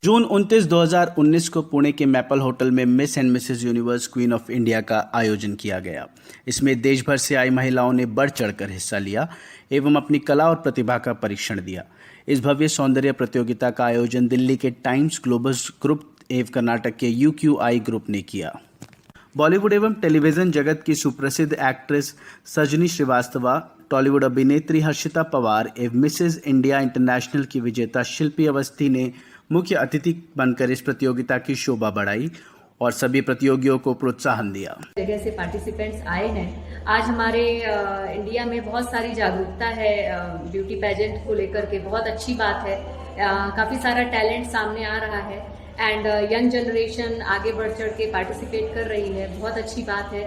जून 29, 2019 को पुणे के maple hotel में miss and Mrs universe Queen of India का आयोजन किया गया। इसमें देश भर से आई महिलाओं ने बढ़ चढ़कर हिस्सा लिया एवं अपनी कला और प्रतिभा का परीक्षण दिया। इस भव्य सौंदर्य प्रतियोगिता का आयोजन दिल्ली के टाइम्स ग्लोबस ग्रुप एवं कर्नाटक के UQI ग्रुप ने किया। बॉलीवुड एवं टेलीविजन जगत की सुप्रसिद्ध एक्ट्रेस सजनी श्रीवास्तवा, टॉलीवुड अभिनेत्री हर्षिता पवार एवं मिसेज इंडिया इंटरनेशनल की विजेता शिल्पी अवस्थी ने मुख्य अतिथि बनकर इस प्रतियोगिता की शोभा बढ़ाई और सभी प्रतियोगियों को प्रोत्साहन दिया। जगह से पार्टिसिपेंट्स आए हैं। आज हमारे इंडिया में बहुत सारी जागरूकता है ब्यूटी पेजेंट को लेकर के, बहुत अच्छी बात है। काफ़ी सारा टैलेंट सामने आ रहा है एंड यंग जनरेशन आगे बढ़ चढ़ के पार्टिसिपेट कर रही है, बहुत अच्छी बात है।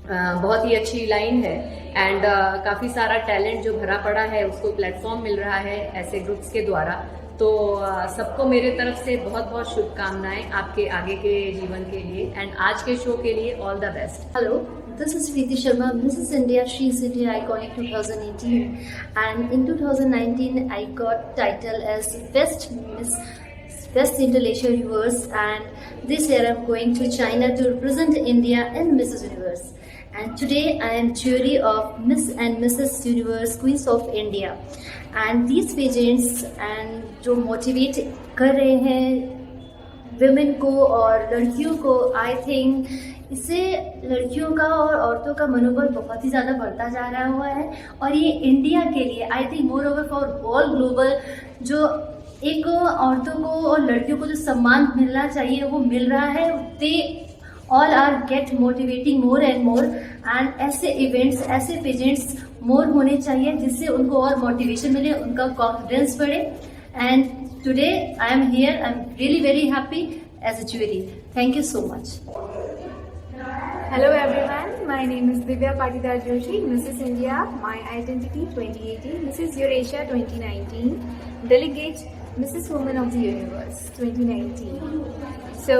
बहुत ही अच्छी लाइन है एंड काफ़ी सारा टैलेंट जो भरा पड़ा है उसको प्लेटफॉर्म मिल रहा है ऐसे ग्रुप्स के द्वारा। तो सबको मेरे तरफ से बहुत बहुत शुभकामनाएं आपके आगे के जीवन के लिए एंड आज के शो के लिए all the best. Hello, this is Preeti Sharma, Mrs. India She City Iconic 2018, and in 2019 I got title as Best Interracial Universe, and this year I'm going to China to represent India in Mrs. Universe. And today I am jury of Miss and Mrs. Universe Queens of India. And these pageants and जो motivate कर रहे हैं women को और लड़कियों को, I think इससे लड़कियों का और औरतों का मनोबल बहुत ही ज़्यादा बढ़ता जा रहा हुआ है। और ये इंडिया के लिए I think more over for all global जो एक औरतों को और लड़कियों को जो सम्मान मिलना चाहिए वो मिल रहा है। They all are get motivating more and more, and ऐसे इवेंट्स, ऐसे पेजेंट्स मोर होने चाहिए जिससे उनको और मोटिवेशन मिले, उनका कॉन्फिडेंस बढ़े। And today I am here, I am really very happy as a jury. Thank you so much. Hello everyone, my name is Divya Patidar Joshi, Mrs. India, My Identity 2018, Mrs. Eurasia 2019, Delegate Mrs. Woman of the Universe 2019. So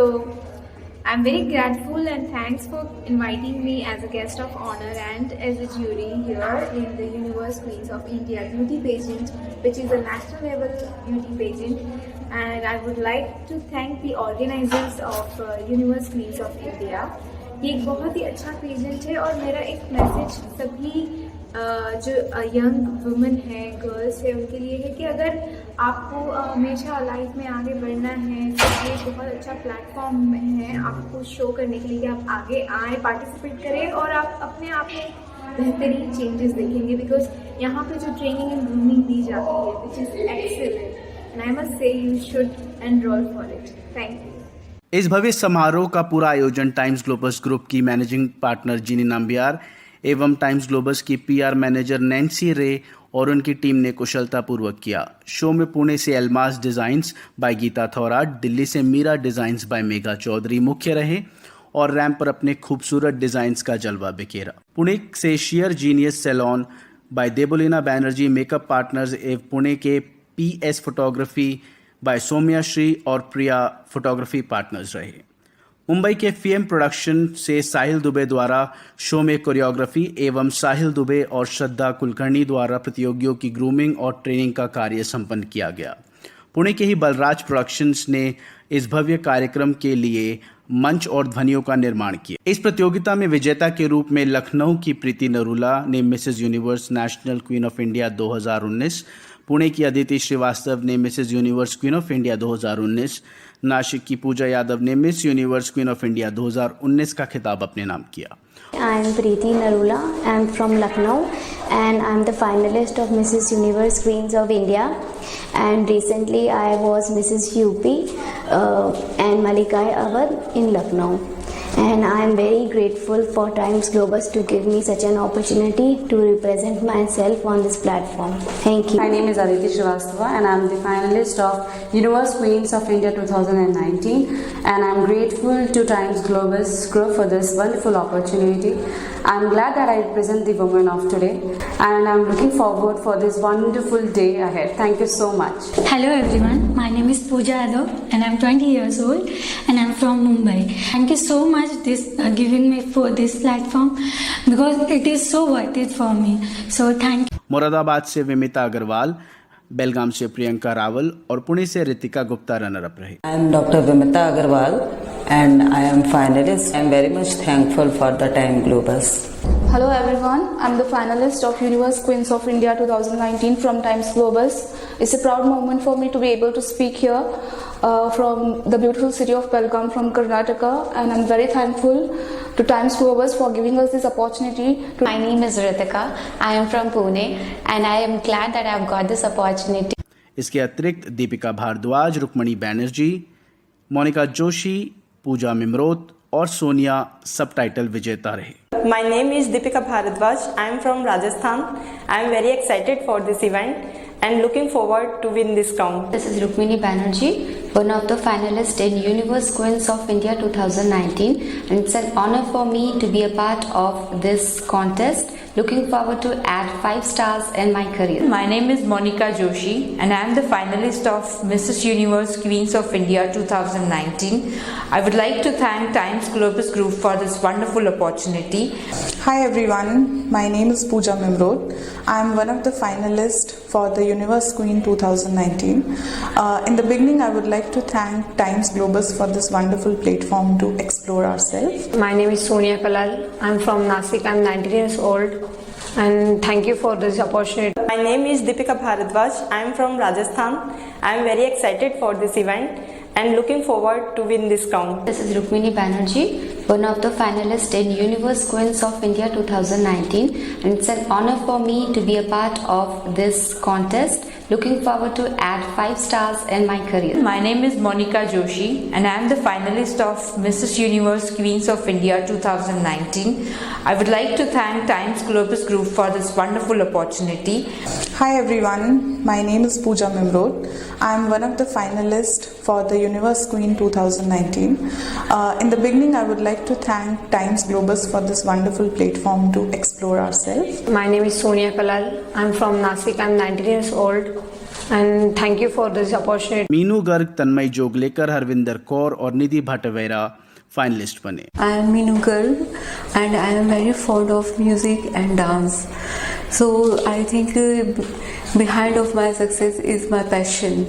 I'm very grateful and thanks for inviting me as a guest of honor and as a jury here in the Universe Queens of India beauty pageant, which is a national level beauty pageant. And I would like to thank the organizers of Universe Queens of India. ये एक बहुत ही अच्छा pageant है और मेरा एक message सभी जो यंग वुमेन है, गर्ल्स है, उनके लिए है कि अगर आपको हमेशा लाइफ में आगे बढ़ना है तो ये बहुत अच्छा प्लेटफॉर्म है आपको शो करने के लिए कि आप आगे आए, पार्टिसिपेट करें और आप अपने आप में बेहतरीन चेंजेस देखेंगे। बिकॉज यहाँ पे जो ट्रेनिंग एंड ग्रूमिंग दी जाती है which is excellent and I must say you should enrol for it. Thank you. इस भव्य समारोह का पूरा आयोजन टाइम्स ग्लोबस ग्रुप की मैनेजिंग पार्टनर जीनी नंबियार एवं टाइम्स ग्लोबस की PR मैनेजर नैन्सी रे और उनकी टीम ने कुशलतापूर्वक किया। शो में पुणे से एल्मास डिज़ाइंस बाय गीता थौराट, दिल्ली से मीरा डिज़ाइंस बाय मेघा चौधरी मुख्य रहे और रैंप पर अपने खूबसूरत डिज़ाइंस का जलवा बिखेरा। पुणे से share genius salon by Debolina Banerjee makeup partners एवं पुणे के PS photography by Saumya Shri और प्रिया फोटोग्राफी पार्टनर्स रहे। मुंबई के FM प्रोडक्शन से साहिल दुबे द्वारा शो में कोरियोग्राफी एवं साहिल दुबे और श्रद्धा कुलकर्णी द्वारा प्रतियोगियों की ग्रूमिंग और ट्रेनिंग का कार्य संपन्न किया गया। पुणे के ही बलराज प्रोडक्शंस ने इस भव्य कार्यक्रम के लिए मंच और ध्वनियों का निर्माण किया। इस प्रतियोगिता में विजेता के रूप में लखनऊ की प्रीति नरूला ने Mrs Universe National Queen of India 2019, Pune की अदिति श्रीवास्तव ने Mrs Universe Queen of India 2019, Nashik की पूजा यादव ने Miss Universe Queen of India 2019 का खिताब अपने नाम किया। I am Preeti Narula. I am from Lucknow and I am the finalist of Mrs. Universe Queens of India. And recently I was Mrs. UP and Malikai Awadh in Lucknow. And I am very grateful for Times Globus to give me such an opportunity to represent myself on this platform. Thank you. My name is Aditi Srivastava and I am the finalist of Universe Queens of India 2019, and I am grateful to Times Globus Group for this wonderful opportunity. I am glad that I represent the women of today and I am looking forward for this wonderful day ahead. Thank you so much. Hello everyone, my name is Pooja Yadav and I am 20 years old and I am from Mumbai. Thank you so much for giving me for this platform because it is so worth it for me. So thank you. Moradabad से विमिता अग्रवाल, बेलगाम से प्रियंका रावल और पुणे से Ritika Gupta runner up रहे। I am Dr. Vimita Agarwal and I am finalist. I am very much thankful for the Time Globus. Hello everyone, I am the finalist of Universe Queens of India 2019 from Times Globus. It's a proud moment for me to be able to speak here from the beautiful city of Belgaum from Karnataka, and I'm very thankful to Times Globus for giving us this opportunity. My name is Ritika. I am from Pune and I am glad that I have got this opportunity. इसके अतिरिक्त दीपिका भारद्वाज, रुक्मणी बैनर्जी, मोनिका जोशी, पूजा मिमरोत और Sonia subtitle विजेता रहे। My name is Deepika Bharadwaj. I am from Rajasthan. I am very excited for this event and looking forward to win this crown. This is Rukmini Banerjee, one of the finalists in Universe Queens of India 2019, and it's an honor for me to be a part of this contest. Looking forward to add 5 stars in my career. My name is Monica Joshi and I am the finalist of Mrs. Universe Queens of India 2019. I would like to thank Times Globus Group for this wonderful opportunity. Hi everyone, my name is Pooja Mimrod. I am one of the finalists for the Universe Queen 2019. In the beginning, I would like to thank Times Globus for this wonderful platform to explore ourselves. My name is Sonia Kalal. I'm from Nasik. I'm 19 years old, and thank you for this opportunity. My name is Deepika Bharadwaj. I am from Rajasthan. I am very excited for this event and looking forward to win this crown. This is Rukmini Banerjee, one of the finalists in Universe Queens of India 2019, and it's an honor for me to be a part of this contest. Looking forward to add 5 stars in my career. My name is Monica Joshi and I am the finalist of Mrs. Universe Queens of India 2019. I would like to thank Times Globus Group for this wonderful opportunity. Hi everyone, my name is Pooja Mimrod. I am one of the finalists for the Universe Queen 2019. In the beginning, I would like to thank Times Globus for this wonderful platform to explore ourselves. My name is Sonia Kalal. I'm from Nasik. I'm 19 years old, and thank you for this opportunity. Meenu Garg, तन्मय जोगलेकर, हरविंदर कौर और निधि भटवेरा finalist बने। I am Meenu Garg and I am very fond of music and dance. So I think behind of my success is my passion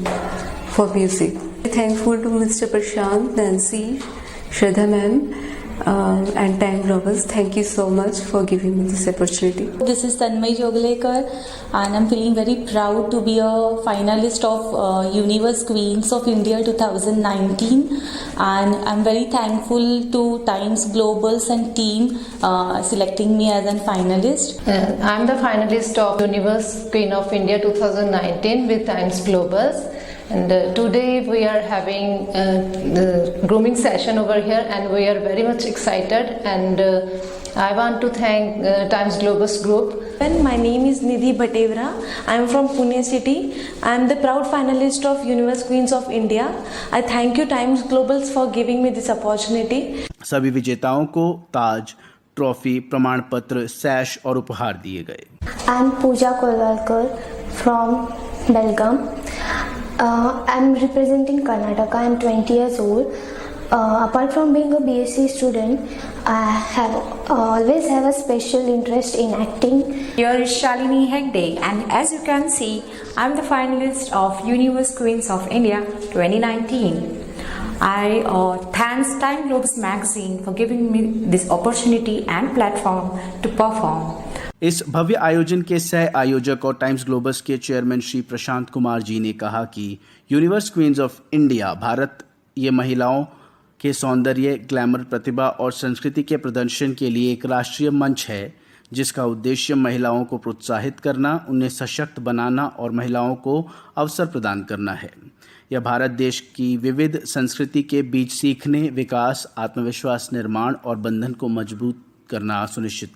for music. Thankful to Mr. Prashant, Nancy, Shraddha ma'am and Time Globus. Thank you so much for giving me this opportunity. This is Tanmay Joglekar and I'm feeling very proud to be a finalist of Universe Queens of India 2019, and I'm very thankful to Times Globus and team selecting me as a finalist. I'm the finalist of Universe Queen of India 2019 with Times Globus. And today we are having the grooming session over here, and we are very much excited, and I want to thank Times Globus Group. My name is Nidhi Bhatevra. I am from Pune city. I am the proud finalist of Universe Queens of India. I thank you Times Globus for giving me this opportunity. सभी विजेताओं को ताज, trophy, प्रमाण पत्र, सैश और उपहार दिए गए। I'm Pooja Kolalkar from Belgaum. I'm representing Karnataka. I'm 20 years old. Apart from being a BSc student, I always have a special interest in acting. Here is Shalini Hegde, and as you can see, I'm the finalist of Universe Queens of India 2019. I thanks Time Globus magazine for giving me this opportunity and platform to perform. इस भव्य आयोजन के सह आयोजक और Times Globus के chairman Shri Prashant Kumar ji ने कहा कि Universe Queens of India Bharat ये महिलाओं के सौंदर्य, ग्लैमर, प्रतिभा और संस्कृति के प्रदर्शन के लिए एक राष्ट्रीय मंच है जिसका उद्देश्य महिलाओं को प्रोत्साहित करना, उन्हें सशक्त बनाना और महिलाओं को अवसर प्रदान करना है। यह भारत देश की विविध संस्कृति के बीच सीखने, विकास, आत्मविश्वास निर्माण और बंधन को मजबूत करना सुनिश्चित